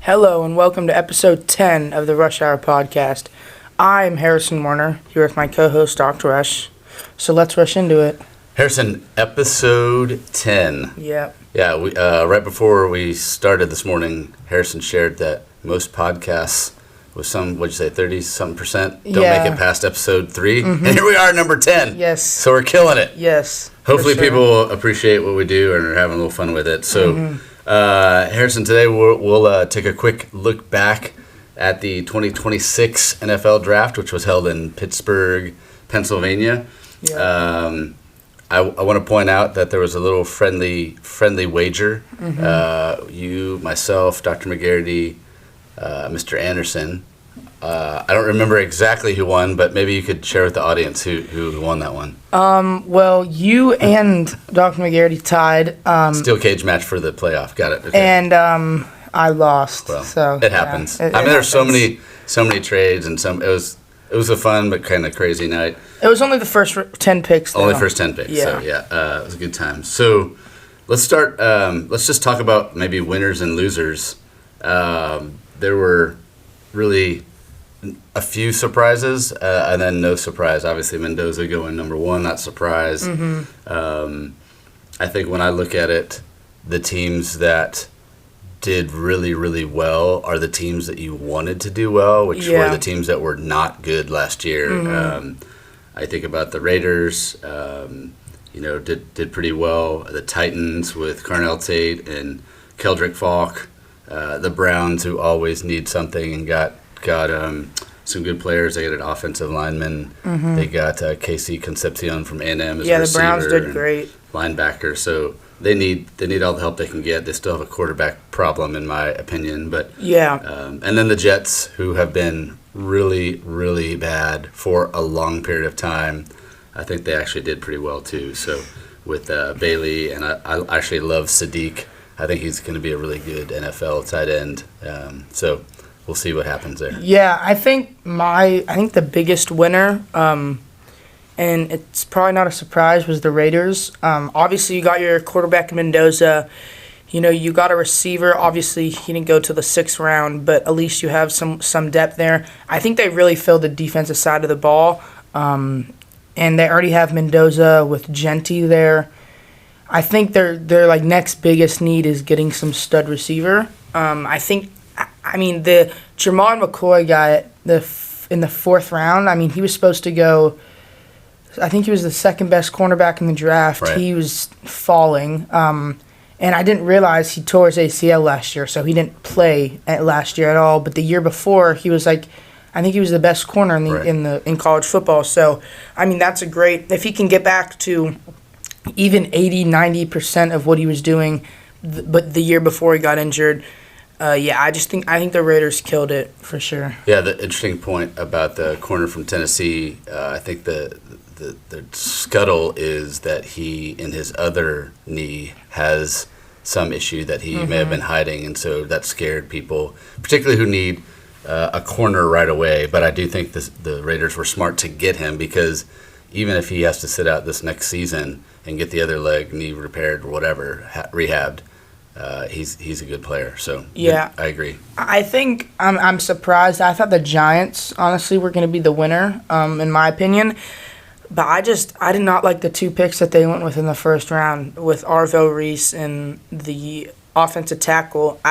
Hello and welcome to episode 10 of the Rush Hour podcast. I'm Harrison Warner, here with my co-host Dr. Rush. So let's rush into it. Harrison, episode 10. Yep. Yeah, right before we started this morning, Harrison shared that most podcasts with what'd you say, 30-something% don't make it past episode 3. And here we are, number 10. Yes. So we're killing it. Yes. Hopefully people appreciate what we do and are having a little fun with it. So, Harrison, today we'll take a quick look back at the 2026 NFL Draft, which was held in Pittsburgh, Pennsylvania. Yeah. I want to point out that there was a little friendly wager. You, myself, Dr. McGarity, Mr. Anderson. I don't remember exactly who won, but maybe you could share with the audience who won that one. Well, you and Dr. McGarity tied. Steel cage match for the playoff. Got it. Okay. And I lost. Well, so it happens. Yeah, there's so many trades and it was a fun but kind of crazy night. It was only the first 10 picks, though. Only first 10 picks. Yeah. So it was a good time. So let's start. Let's just talk about maybe winners and losers. There were really a few surprises and then no surprise. Obviously, Mendoza going number 1, not surprise. I think when I look at it, the teams that did really, really well are the teams that you wanted to do well, which were the teams that were not good last year. I think about the Raiders, did pretty well. The Titans with Carnell Tate and Keldrick Falk. The Browns, who always need something, and got some good players. They got an offensive lineman. They got Casey Concepcion from A&M as a receiver. The Browns did great. Linebacker. So they need all the help they can get. They still have a quarterback problem, in my opinion. But and then the Jets, who have been really, really bad for a long period of time. I think they actually did pretty well too. So with Bailey, and I actually love Sadiq. I think he's going to be a really good NFL tight end. So we'll see what happens there. Yeah, I think the biggest winner, and it's probably not a surprise, was the Raiders. Obviously, you got your quarterback Mendoza. You got a receiver. Obviously, he didn't go to the 6th round, but at least you have some depth there. I think they really filled the defensive side of the ball, and they already have Mendoza with Genty there. I think their next biggest need is getting some stud receiver. The Jermon McCoy guy in the 4th round. He was supposed to go. I think he was the second best cornerback in the draft. Right. He was falling, and I didn't realize he tore his ACL last year, so he didn't play last year at all. But the year before, he was I think he was the best corner in college football. So that's a great, if he can get back to even 80-90% of what he was doing, but the year before he got injured. I think the Raiders killed it for sure. Yeah, the interesting point about the corner from Tennessee, I think the scuttle is that he, in his other knee, has some issue that he may have been hiding, and so that scared people, particularly who need a corner right away. But I do think the Raiders were smart to get him, because even if he has to sit out this next season and get the other leg, knee repaired or whatever, rehabbed, he's a good player. So yeah, I agree. I think I'm surprised. I thought the Giants honestly were going to be the winner, in my opinion. But I did not like the 2 picks that they went with in the 1st round with Arvell Reese and the offensive tackle.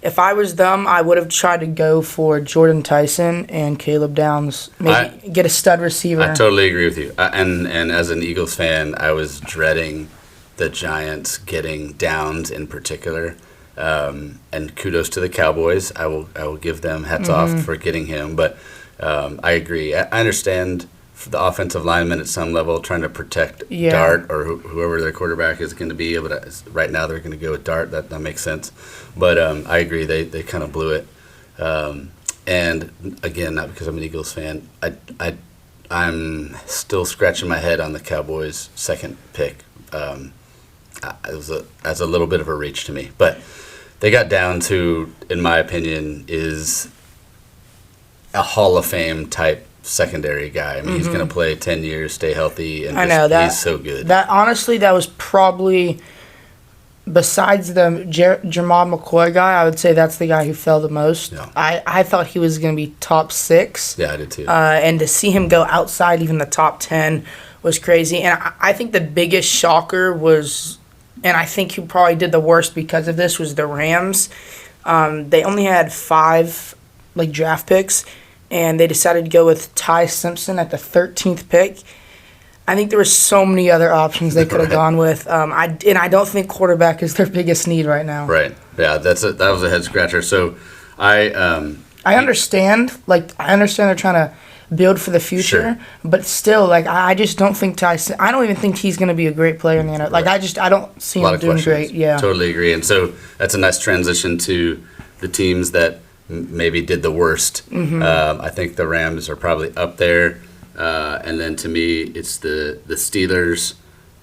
If I was them, I would have tried to go for Jordan Tyson and Caleb Downs. Maybe get a stud receiver. I totally agree with you. And as an Eagles fan, I was dreading the Giants getting Downs in particular. And kudos to the Cowboys. I will give them hats off for getting him. But I agree. I understand the offensive lineman at some level trying to protect Dart or whoever their quarterback is going to be able to. Right now they're going to go with Dart. That makes sense. But I agree. They kind of blew it. And again, not because I'm an Eagles fan. I'm still scratching my head on the Cowboys' 2nd pick. That's a little bit of a reach to me. But they got down to, in my opinion, is a Hall of Fame type secondary guy. He's going to play 10 years, stay healthy, and he's so good. That honestly, that was probably besides the Jamal McCoy guy, I would say that's the guy who fell the most. Yeah. I thought he was going to be top 6. Yeah, I did too. And to see him go outside even the top 10 was crazy. And I think the biggest shocker was, and I think who probably did the worst because of this, was the Rams. They only had 5 draft picks, and they decided to go with Ty Simpson at the 13th pick. I think there were so many other options they could have Right. gone with. I don't think quarterback is their biggest need right now. Right. Yeah, that was a head scratcher. So I understand. I understand they're trying to build for the future, Sure. but still, I just don't think I don't even think he's going to be a great player in the NFL. I don't see a lot him of doing questions. great. Yeah. Totally agree. And so that's a nice transition to the teams that maybe did the worst. Mm-hmm. I think the Rams are probably up there. And then to me, it's the Steelers.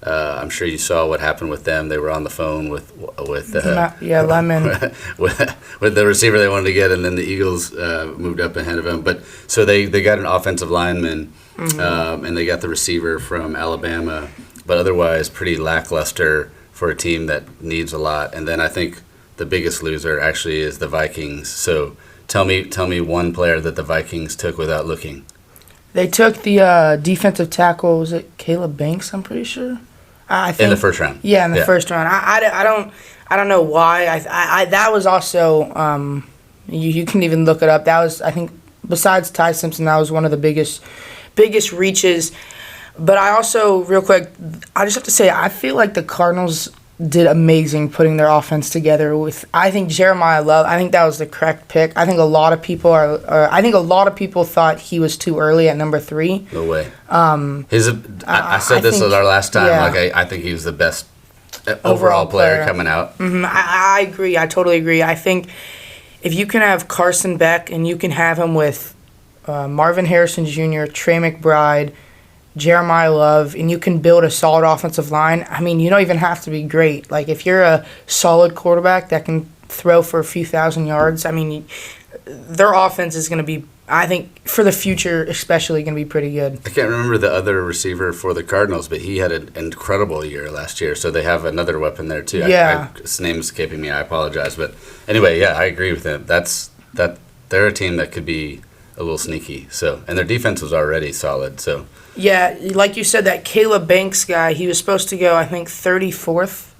I'm sure you saw what happened with them. They were on the phone with Lemon. with the receiver they wanted to get, and then the Eagles moved up ahead of him. But so they got an offensive lineman, and they got the receiver from Alabama. But otherwise, pretty lackluster for a team that needs a lot. And then I think the biggest loser actually is the Vikings. So tell me one player that the Vikings took without looking. They took the defensive tackle. Was it Caleb Banks? I'm pretty sure. I think In the first round. Yeah, in the first round. I don't know why. I that was also you can even look it up. That was, I think, besides Ty Simpson, that was one of the biggest reaches. But I also, real quick, I just have to say, I feel like the Cardinals did amazing putting their offense together with, I think, Jeremiah Love. I think that was the correct pick. I think a lot of people thought he was too early at number 3. No way. I said this think- at our last time. yeah. I think he was the best Overall overall player player. coming out. I agree. I totally agree. I think if you can have Carson Beck and you can have him with Marvin Harrison Jr., Trey McBride, Jeremiah Love, and you can build a solid offensive line, I mean, you don't even have to be great. If you're a solid quarterback that can throw for a few thousand yards, I mean, their offense is going to be, I think, for the future especially, going to be pretty good. I can't remember the other receiver for the Cardinals, but he had an incredible year last year. So they have another weapon there too. Yeah. His name's escaping me. I apologize, but anyway, yeah, I agree with him. They're a team that could be a little sneaky. So, and their defense was already solid. So. Yeah, like you said, that Caleb Banks guy, he was supposed to go, I think, 34th.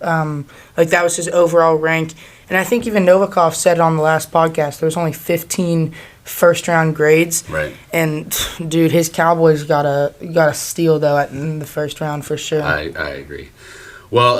That was his overall rank. And I think even Novikov said it on the last podcast, there was only 15 first-round grades. Right. And, dude, his Cowboys got a steal, though, in the first round for sure. I agree. Well,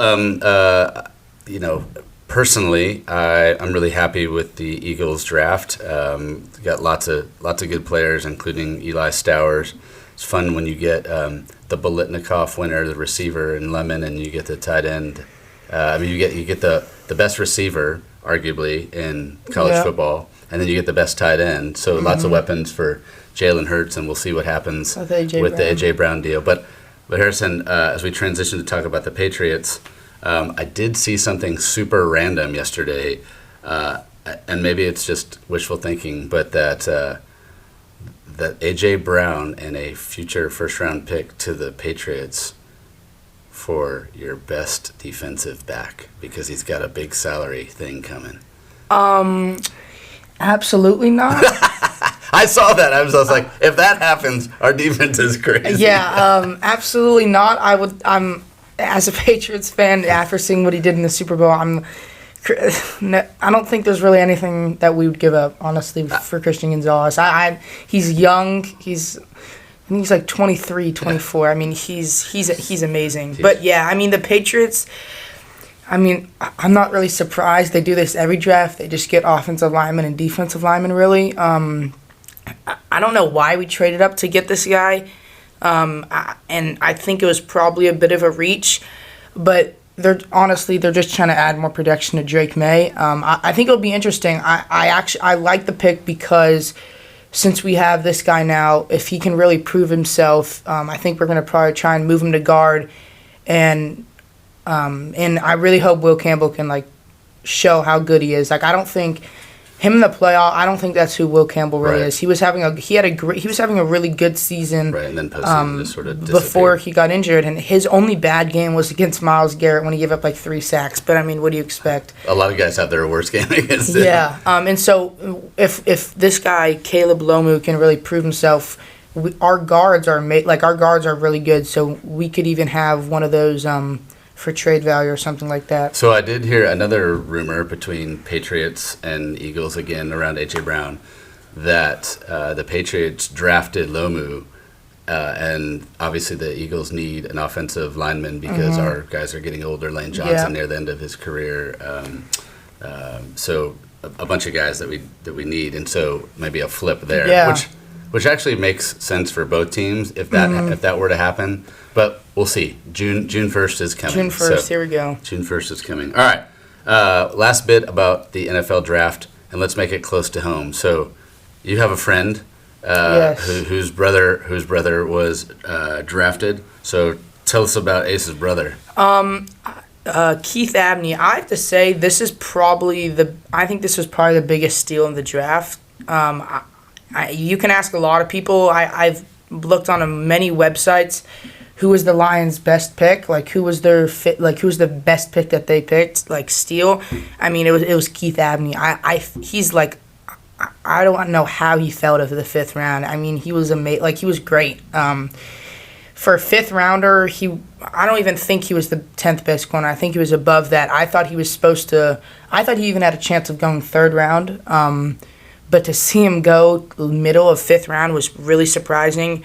personally, I'm really happy with the Eagles draft. Got lots of good players, including Eli Stowers. It's fun when you get the Bolitnikoff winner, the receiver, and Lemon, and you get the tight end. You get the best receiver, arguably, in college football, and then you get the best tight end. So lots of weapons for Jalen Hurts, and we'll see what happens With the A.J. Brown deal. But Harrison, as we transition to talk about the Patriots, I did see something super random yesterday, and maybe it's just wishful thinking, but that A.J. Brown and a future first-round pick to the Patriots for your best defensive back because he's got a big salary thing coming. Absolutely not. I saw that. I was like, if that happens, our defense is crazy. Yeah, absolutely not. I'm as a Patriots fan, after seeing what he did in the Super Bowl, I don't think there's really anything that we would give up, honestly, for Christian Gonzalez. He's young. I think he's like 23, 24. I mean, he's amazing. But yeah, I mean, the Patriots, I'm not really surprised. They do this every draft. They just get offensive linemen and defensive linemen, really. I don't know why we traded up to get this guy. And I think it was probably a bit of a reach, but they're just trying to add more protection to Drake May. I think it'll be interesting. I like the pick because since we have this guy now, if he can really prove himself, I think we're going to probably try and move him to guard, and I really hope Will Campbell can show how good he is. I don't think him in the playoff, I don't think that's who Will Campbell really Right. is. He was having a really good season. Right, and then postseason just sort of Before disappeared. he got injured, and his only bad game was against Myles Garrett when he gave up like 3 sacks. But I mean, what do you expect? A lot of guys have their worst game against him. Yeah, and so if this guy Caleb Lomu can really prove himself, our guards are our guards are really good. So we could even have one of those for trade value or something like that. So I did hear another rumor between Patriots and Eagles again around A.J. Brown that the Patriots drafted Lomu, and obviously the Eagles need an offensive lineman because our guys are getting older. Lane Johnson near the end of his career, so a bunch of guys that we need, and so maybe a flip there, Yeah. which actually makes sense for both teams if that were to happen. But we'll see. June 1st is coming. June 1st, so here we go. June 1st is coming. All right. Last bit about the NFL draft, and let's make it close to home. So, you have a friend Yes. whose brother was drafted. So, tell us about Ace's brother. Keith Abney. I have to say this is probably I think this was probably the biggest steal in the draft. You can ask a lot of people. I've looked on many websites. Who was the Lions' best pick? Like who was their fit? Like who's the best pick that they picked? Like steal. I mean, it was Keith Abney. He's like, I don't know how he fell to the 5th round. I mean, he was amazing. Like he was great. For a 5th rounder, I don't even think he was the 10th best corner. I think he was above that. I thought he even had a chance of going 3rd round. But to see him go middle of 5th round was really surprising.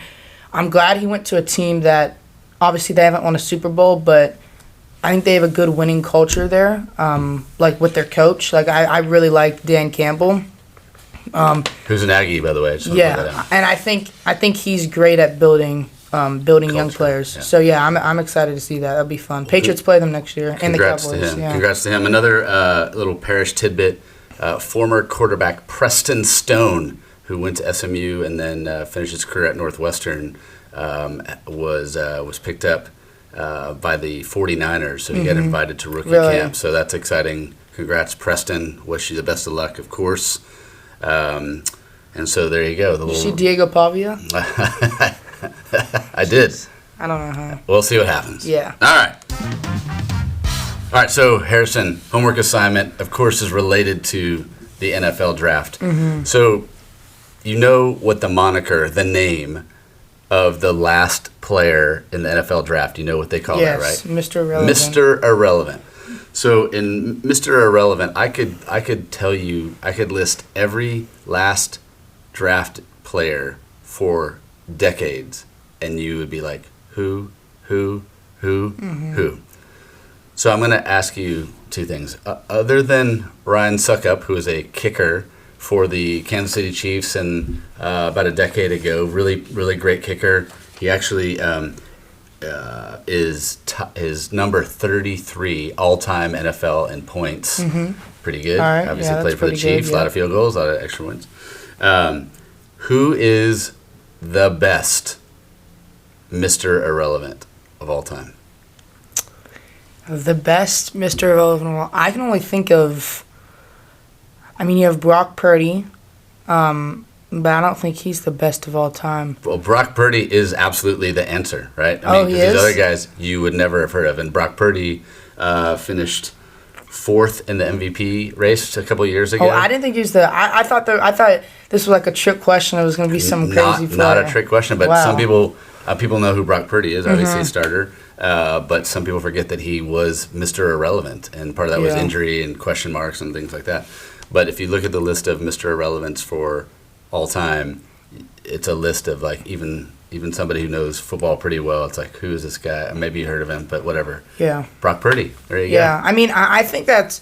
I'm glad he went to a team that obviously they haven't won a Super Bowl, but I think they have a good winning culture there. Like with their coach, like I really like Dan Campbell. Who's an Aggie, by the way. Just wanna put that Yeah, out. and I think he's great at building young players. yeah. So yeah, I'm excited to see that. That'll be fun. Patriots play them next year, and the Congrats Cowboys. to him. Yeah. Congrats to him. Another little Parish tidbit. Former quarterback Preston Stone, who went to SMU and then finished his career at Northwestern, was picked up by the 49ers. So he got invited to rookie Really? camp. So that's exciting. Congrats, Preston. Wish you the best of luck, of course. And so there you go. The You see little, Diego Pavia? I did. I don't know how. We'll see what happens. Yeah. All right. All right, so Harrison, homework assignment, of course, is related to the NFL draft. So you know what the moniker, the name of the last player in the NFL draft, you know what they call that, Yes, right? Mr. Irrelevant. Mr. Irrelevant. So in Mr. Irrelevant, I could tell you, I could list every last draft player for decades, and you would be like, who? So I'm going to ask you two things. Other than Ryan Suckup, who is a kicker for the Kansas City Chiefs and about a decade ago, really great kicker. He actually is number 33 all-time NFL in points. Pretty good. All right, Obviously yeah, played that's for the pretty good, Chiefs. A lot yeah. of field goals, a lot of extra wins. Who is the best Mr. Irrelevant of all time? The best Mr. Irrelevant. Well, I can only think of. I mean, you have Brock Purdy, but I don't think he's the best of all time. Well, Brock Purdy is absolutely the answer, right? Oh, he 'cause is? these other guys you would never have heard of. And Brock Purdy finished 4th in the MVP race a couple years ago. Oh, I didn't think he was the. I thought this was like a trick question. It was going to be some crazy player. Not a trick question, but Wow. some people know who Brock Purdy is, obviously a starter. But some people forget that he was Mr. Irrelevant, and part of that was Yeah. injury and question marks and things like that. But if you look at the list of Mr. Irrelevants for all time, it's a list of like even somebody who knows football pretty well. It's like, who is this guy? Maybe you heard of him, but whatever. Yeah. Brock Purdy. There you Yeah, I mean, I think it's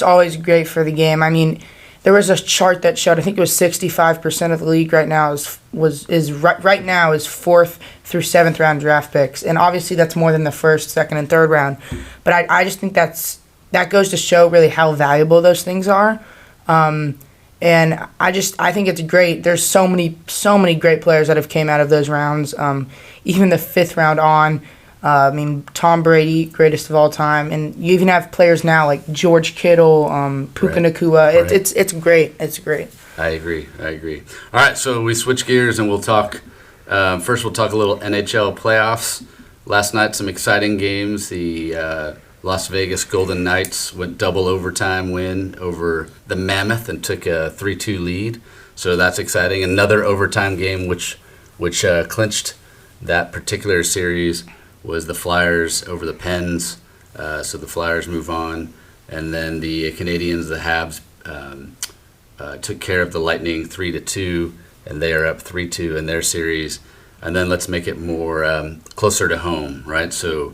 always great for the game. I mean, there was a chart that showed I think it was 65% of the league right now is 4th through 7th round draft picks, and obviously that's more than the 1st, 2nd, and 3rd round. But I just think that goes to show really how valuable those things are. And I think it's great. There's so many great players that have came out of those rounds. Even the 5th round on. I mean, Tom Brady, greatest of all time, and you even have players now like George Kittle, Puka Right. Nakua. Right. It's great. It's great. I agree. All right, so we switch gears and we'll talk. First, we'll talk a little NHL playoffs. Last night, some exciting games. The Las Vegas Golden Knights went double overtime win over the Mammoth and took a 3-2 lead. So that's exciting. Another overtime game, which clinched that particular series, was the Flyers over the Pens. So the Flyers move on, and then the Canadians, the Habs, took care of the Lightning 3-2, and they are up 3-2 in their series. And then let's make it more closer to home, right? So,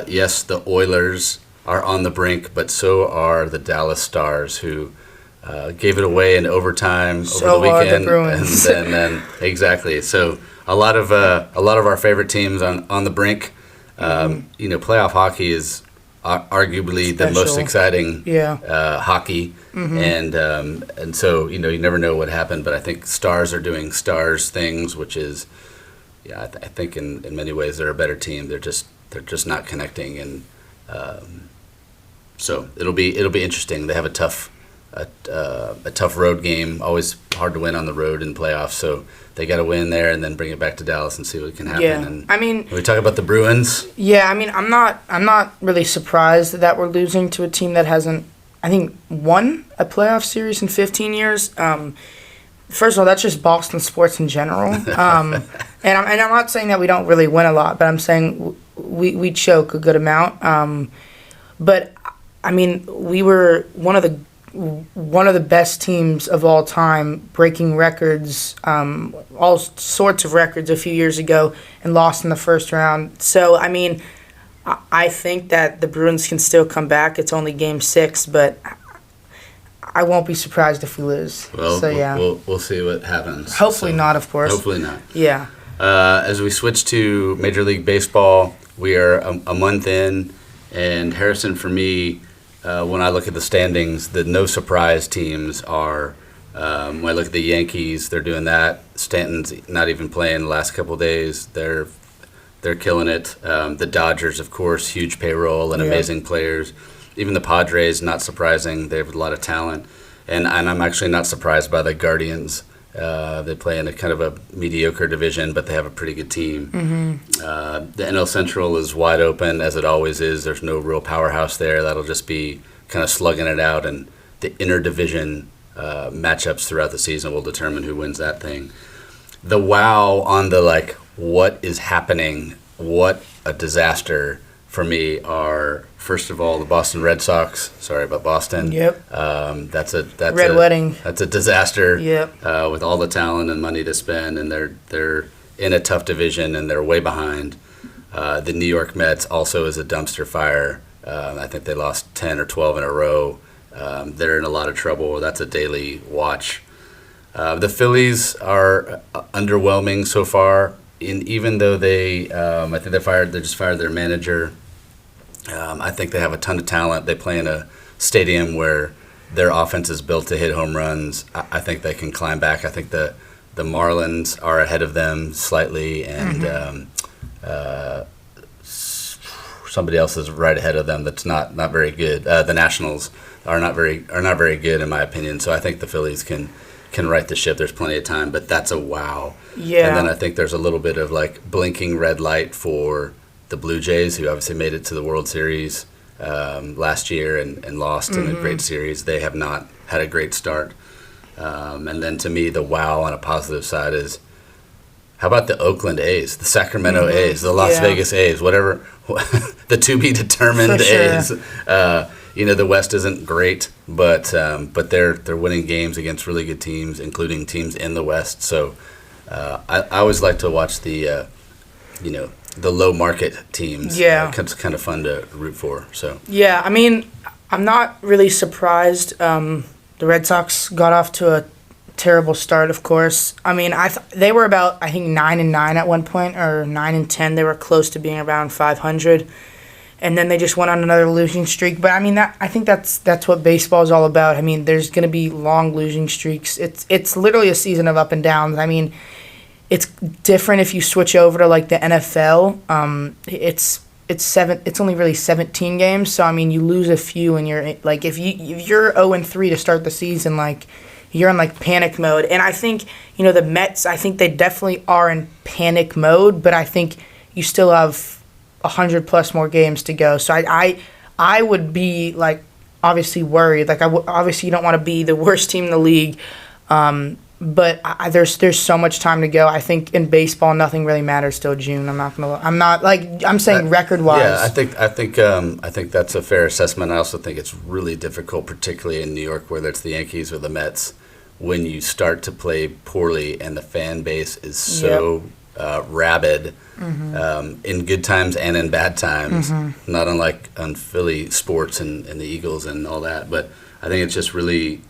yes, the Oilers are on the brink, but so are the Dallas Stars, who gave it away in overtime So over the are the weekend. Bruins. And then exactly. So a lot of our favorite teams on the brink. Playoff hockey is arguably the most Special. exciting Yeah. hockey, and so you never know what happened. But I think Stars are doing Stars things, which is, I think in many ways they're a better team. They're just not connecting, and so it'll be interesting. They have a tough road game. Always hard to win on the road in playoffs. So they got to win there and then bring it back to Dallas and see what can happen. Yeah. And I mean, when we talk about the Bruins. yeah, I mean, I'm not really surprised that we're losing to a team that hasn't, I think, won a playoff series in 15 years. First of all, that's just Boston sports in general. And I'm not saying that we don't really win a lot, but I'm saying we choke a good amount. But I mean, we were one of the best teams of all time, breaking records, all sorts of records a few years ago, and lost in the first round. So, I mean, I think that the Bruins can still come back. It's only Game 6, but I won't be surprised if we lose. Well, So, yeah. we'll see what happens. Hopefully not, of course. Hopefully not. Yeah. As we switch to Major League Baseball, we are a month in, and Harrison, for me, when I look at the standings, the no surprise teams are. When I look at the Yankees, they're doing that. Stanton's not even playing the last couple of days. They're killing it. The Dodgers, of course, huge payroll and Yeah. amazing players. Even the Padres, not surprising. They have a lot of talent. And I'm actually not surprised by the Guardians. They play in a kind of a mediocre division, but they have a pretty good team. The NL Central is wide open, as it always is. There's no real powerhouse there. That'll just be kind of slugging it out, and the interdivision matchups throughout the season will determine who wins that thing. The wow on the, what is happening, what a disaster for me are, first of all, the Boston Red Sox. Sorry about Boston. Yep. That's Red Wedding. That's a disaster. Yep. With all the talent and money to spend, and they're in a tough division and they're way behind. The New York Mets also is a dumpster fire. I think they lost 10 or 12 in a row. They're in a lot of trouble. That's a daily watch. The Phillies are underwhelming so far. Even though I think they just fired their manager. I think they have a ton of talent. They play in a stadium where their offense is built to hit home runs. I think they can climb back. I think the Marlins are ahead of them slightly, and somebody else is right ahead of them that's not very good. The Nationals are not very good in my opinion. So I think the Phillies can right the ship. There's plenty of time, but that's a wow. Yeah. And then I think there's a little bit of blinking red light for the Blue Jays, who obviously made it to the World Series last year and lost in a great series. They have not had a great start. And then to me, the wow on a positive side is, how about the Oakland A's, the Sacramento A's, the Las Vegas A's, whatever, the to-be-determined For sure. A's. The West isn't great, but they're winning games against really good teams, including teams in the West. So I always like to watch the low market teams. Yeah. It's kind of fun to root for. So Yeah, I mean, I'm not really surprised. The Red Sox got off to a terrible start, of course. I mean, they were about, I think, 9-9 at one point, or 9-10. They were close to being around 500, and then they just went on another losing streak. But I mean, I think that's what baseball is all about. I mean, there's going to be long losing streaks. It's literally a season of up and downs. I mean, it's different if you switch over to like the NFL. It's only really 17 games, so I mean you lose a few, and you're like if you're 0-3 to start the season, like you're in like panic mode. And I think the Mets, I think they definitely are in panic mode, but I think you still have 100 plus more games to go. So I would be like obviously worried. Like obviously you don't want to be the worst team in the league. But there's so much time to go. I think in baseball, nothing really matters till June. I'm saying record wise. Yeah, I think that's a fair assessment. I also think it's really difficult, particularly in New York, whether it's the Yankees or the Mets, when you start to play poorly and the fan base is so rabid, in good times and in bad times. Not unlike on Philly sports and the Eagles and all that. But I think it's just really,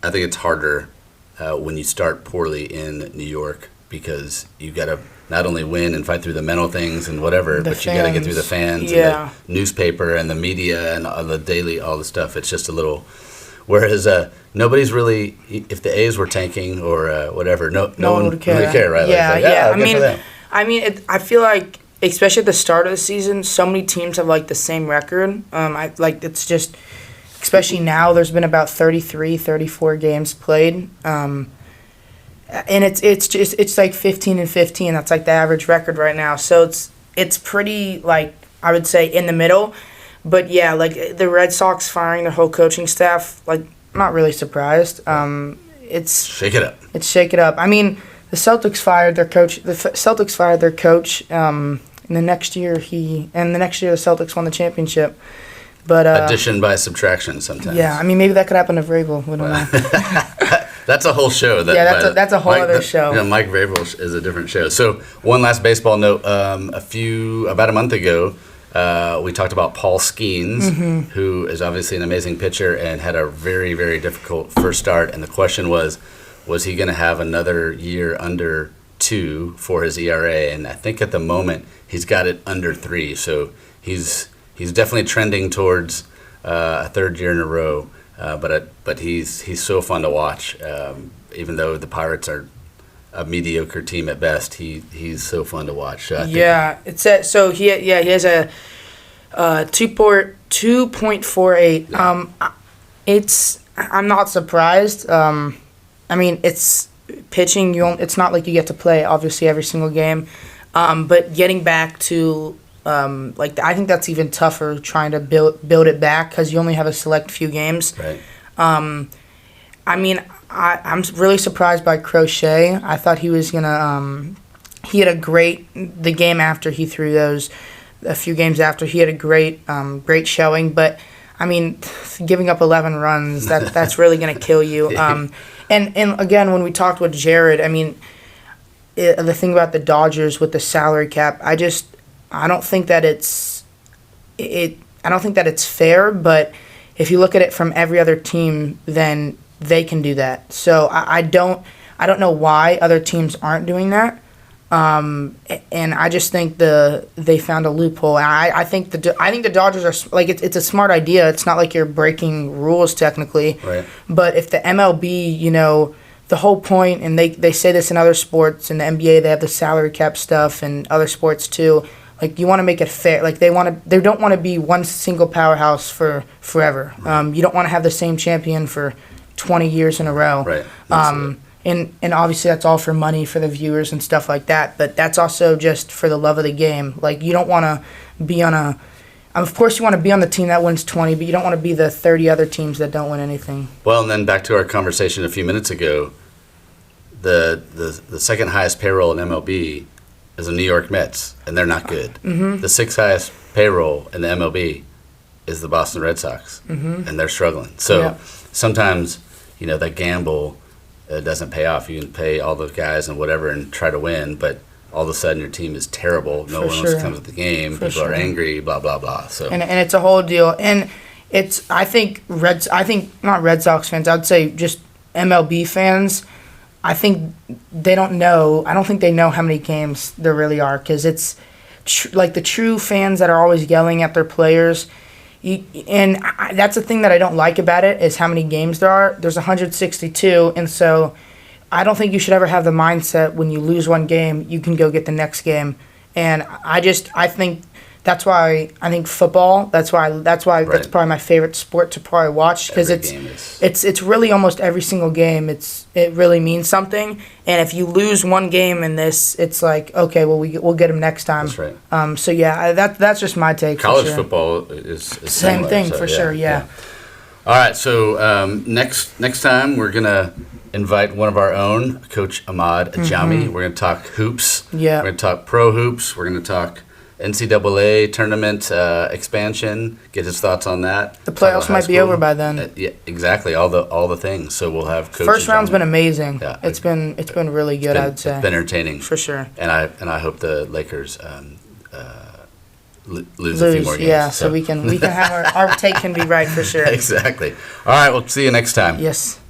I think it's harder. When you start poorly in New York, because you got to not only win and fight through the mental things and whatever, but you got to get through the fans and the newspaper and the media and all the daily, all the stuff. It's just a little. Whereas nobody's really, if the A's were tanking or whatever, no one would really care, right? I feel like, especially at the start of the season, so many teams have like the same record. It's just. Especially now, there's been about 33, 34 games played, and it's like 15-15. That's like the average record right now. So it's pretty, like, I would say in the middle. But yeah, like the Red Sox firing their whole coaching staff, like I'm not really surprised. It's shake it up. It's shake it up. I mean, the Celtics fired their coach. And the next year the Celtics won the championship. But addition by subtraction sometimes. Yeah, I mean maybe that could happen to Vrabel. We don't know. That's a whole show. That's a whole other show. Mike Vrabel is a different show. So one last baseball note. About a month ago, we talked about Paul Skeens, who is obviously an amazing pitcher and had a very, very difficult first start. And the question was he going to have another year under 2 for his ERA? And I think at the moment he's got it under 3. So he's definitely trending towards a third year in a row, but he's so fun to watch. Even though the Pirates are a mediocre team at best, he's so fun to watch. So he has a 2.48. I'm not surprised. I mean, it's pitching. It's not like you get to play obviously every single game, but getting back to. I think that's even tougher trying to build it back because you only have a select few games. Right. I mean, I'm really surprised by Crochet. I thought he was gonna. He had the game after he threw those, a few games after he had a great showing. But I mean, giving up 11 runs that's really gonna kill you. And again, when we talked with Jared, I mean, the thing about the Dodgers with the salary cap, I don't think that it's fair, but if you look at it from every other team, then they can do that. So I don't know why other teams aren't doing that. And I just think they found a loophole. And I think the Dodgers are like it's a smart idea. It's not like you're breaking rules technically. Right. But if the MLB, the whole point, and they say this in other sports, in the NBA they have the salary cap stuff, and other sports too. Like you want to make it fair. Like they don't want to be one single powerhouse for forever. Right. You don't want to have the same champion for 20 years in a row. Right. And obviously that's all for money for the viewers and stuff like that. But that's also just for the love of the game. Like you don't want to be of course you want to be on the team that wins 20, but you don't want to be the 30 other teams that don't win anything. Well, and then back to our conversation a few minutes ago, the second highest payroll in MLB is the New York Mets, and they're not good. Mm-hmm. The 6th highest payroll in the MLB is the Boston Red Sox, and they're struggling. So sometimes, that gamble doesn't pay off. You can pay all those guys and whatever and try to win, but all of a sudden your team is terrible. No one else comes to the game. People are angry, blah, blah, blah. So and it's a whole deal. And I think not Red Sox fans, I'd say just MLB fans, I think they don't know. I don't think they know how many games there really are because it's like the true fans that are always yelling at their players. That's the thing that I don't like about it is how many games there are. There's 162, and so I don't think you should ever have the mindset when you lose one game, you can go get the next game. And I think that's why I think football. That's why that's probably my favorite sport to probably watch, because it's really almost every single game. It really means something. And if you lose one game in this, it's like, okay, well we'll get them next time. That's right. So yeah, that's just my take. College for sure. football is Same similar, thing so, for sure. Yeah. All right, so next time we're gonna invite one of our own, Coach Ahmad Ajami. We're gonna talk hoops. Yeah. We're gonna talk pro hoops. We're gonna talk NCAA tournament expansion. Get his thoughts on that. The playoffs might be over by then. Yeah, exactly. All the things. So we'll have Coach. First round's Ajami. been amazing. Yeah. It's been really good. I'd say. It's been entertaining for sure. And I hope the Lakers lose a few more games. Yeah, so we can have our take can be right for sure. Exactly. All right, we'll see you next time. Yes.